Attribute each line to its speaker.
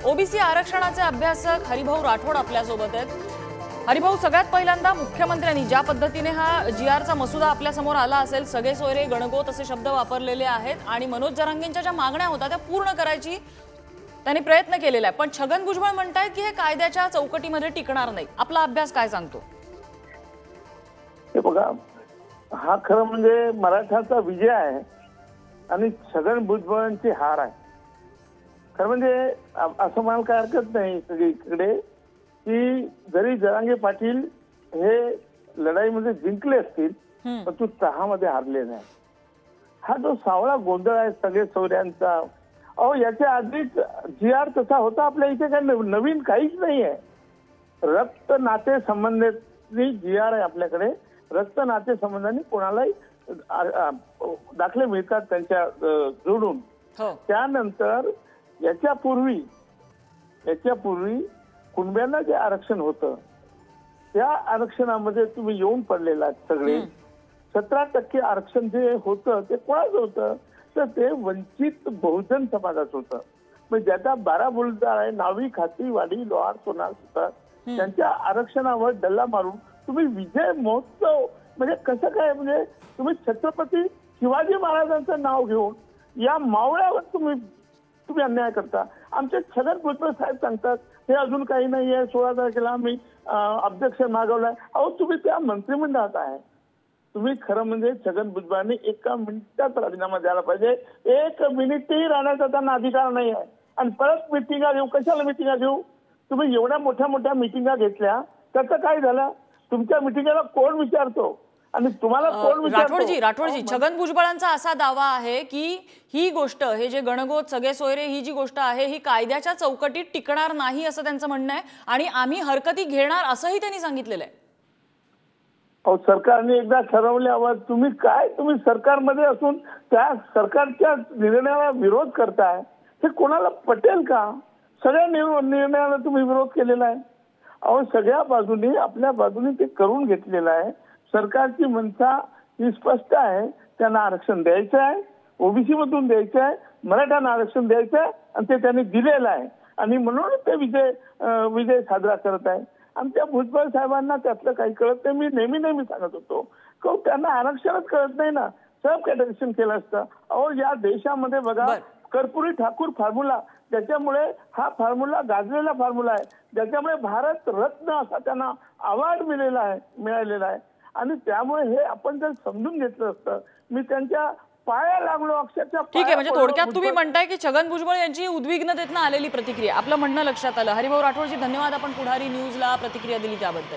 Speaker 1: OBC आरक्षणाचे अभ्यासक हरिभाऊ राठोड आपल्यासोबत आहेत। हरिभाऊ, सगळ्यात पहिल्यांदा मुख्यमंत्र्यांनी ज्या पद्धतीने हा जीआरचा मसुदा आपल्या समोर आला असेल, सगळे सोयरे गणगोत असे शब्द वापरलेले आहेत आणि मनोज जरांगेंच्या ज्या मागण्या होत्या त्या पूर्ण करायची त्यांनी प्रयत्न केलेला आहे, पण छगन भुजबळ म्हणतायत की हे कायद्याच्या चौकटीमध्ये टिकणार नाही। आपला अभ्यास काय सांगतो?
Speaker 2: हे बघा, हा खरं म्हणजे मराठाचा विजय आहे आणि छगन भुजबळांची हार आहे। खरं म्हणजे असं म्हणायला काय हरकत नाही सगळीकडे की जरी जरांगे पाटील हे लढाईमध्ये जिंकले असतील पण तू तहामध्ये हारले नाही। हा जो सावळा गोंधळ आहे सगळे सोयऱ्यांचा, अहो याच्या आधीच जीआर तसा होता आपल्या इथे, काय नवीन काहीच नाही आहे। रक्त नाते संबंधित जीआर आहे आपल्याकडे, रक्त नाते संबंधाने कोणालाही दाखले मिळतात त्यांच्या जोडून। त्यानंतर याच्यापूर्वी कुणब्यांना जे आरक्षण होतं त्या आरक्षणामध्ये तुम्ही येऊन पडलेला सगळे 17% आरक्षण जे होतं ते कोणाचं होतं तर ते वंचित बहुजन समाजाचं होतं। म्हणजे ज्याचा 12 बुलडाळ आहे, नावी, खाती, वाडी, लोहार, सोनार, सुतार, त्यांच्या आरक्षणावर डल्ला मारून तुम्ही विजय महोत्सव म्हणजे कसं काय, म्हणजे तुम्ही छत्रपती शिवाजी महाराजांचं नाव घेऊन या मावळ्यावर तुम्ही अन्याय करता। आमचे छगन भुजबळ साहेब सांगतात हे अजून काही नाही आहे, 16 तारखेला आम्ही अध्यक्ष मागवलाय। अहो तुम्ही त्या मंत्रिमंडळात आहे, तुम्ही खरं म्हणजे छगन भुजबळांनी 1 मिनिटात राजीनामा द्यायला पाहिजे। 1 मिनिटही राहण्याचा त्यांना अधिकार नाही आहे। आणि परत मिटिंगा घेऊ, कशाला मिटिंगा घेऊ? तुम्ही एवढ्या मोठ्या मिटिंगा घेतल्या, त्याचं काय झालं? तुमच्या मिटिंगला कोण विचारतो आणि तुम्हाला कोण विचारतो?
Speaker 1: राठोडजी, छगन भुजबळांचा असा दावा आहे की ही गोष्ट, हे जे गणगोत सगळे सोयरे ही जी गोष्ट आहे ही कायद्याच्या चौकटीत टिकणार नाही असं त्यांचं म्हणणं आहे आणि आम्ही हरकती घेणार असंही त्यांनी सांगितलेलं आहे।
Speaker 2: अहो सरकारने एकदा ठरवल्यावर तुम्ही सरकारमध्ये असून त्या सरकारच्या निर्णयाला विरोध करताय, हे कोणाला पटेल का? सगळ्या निर्णयाला तुम्ही विरोध केलेला आहे। अहो सगळ्या बाजूनी आपल्या बाजूनी ते करून घेतलेलं आहे। सरकारची मनसा ही स्पष्ट आहे, त्यांना आरक्षण द्यायचं आहे, ओबीसी मधून द्यायचं आहे, मराठ्यांना आरक्षण द्यायचं आहे आणि ते त्यांनी दिलेलं आहे आणि म्हणून ते विजय साजरा करत आहे। आमच्या भुजबळ साहेबांना त्यातलं काही कळत नाही। मी नेहमी सांगत होतो की त्यांना आरक्षणच कळत नाही ना, सब कॅटेगरीशन केलं असतं। अहो या देशामध्ये बघा कर्पुरी ठाकूर फॉर्म्युला, ज्याच्यामुळे हा फॉर्म्युला गाजलेला फॉर्म्युला आहे, ज्याच्यामुळे भारत रत्न असा त्यांना अवॉर्ड मिळालेला आहे आणि त्यामुळे हे आपण जर समजून घेतलं असतं, मी त्यांच्या पाया लागलो अक्षरशः।
Speaker 1: ठीक आहे, म्हणजे थोडक्यात तुम्ही म्हणताय की छगन भुजबळ यांची उद्विग्नतेतनं आलेली प्रतिक्रिया, आपलं म्हणणं लक्षात आलं। हरिभाऊ राठोडजी, धन्यवाद, आपण पुढारी न्यूजला प्रतिक्रिया दिली त्याबद्दल।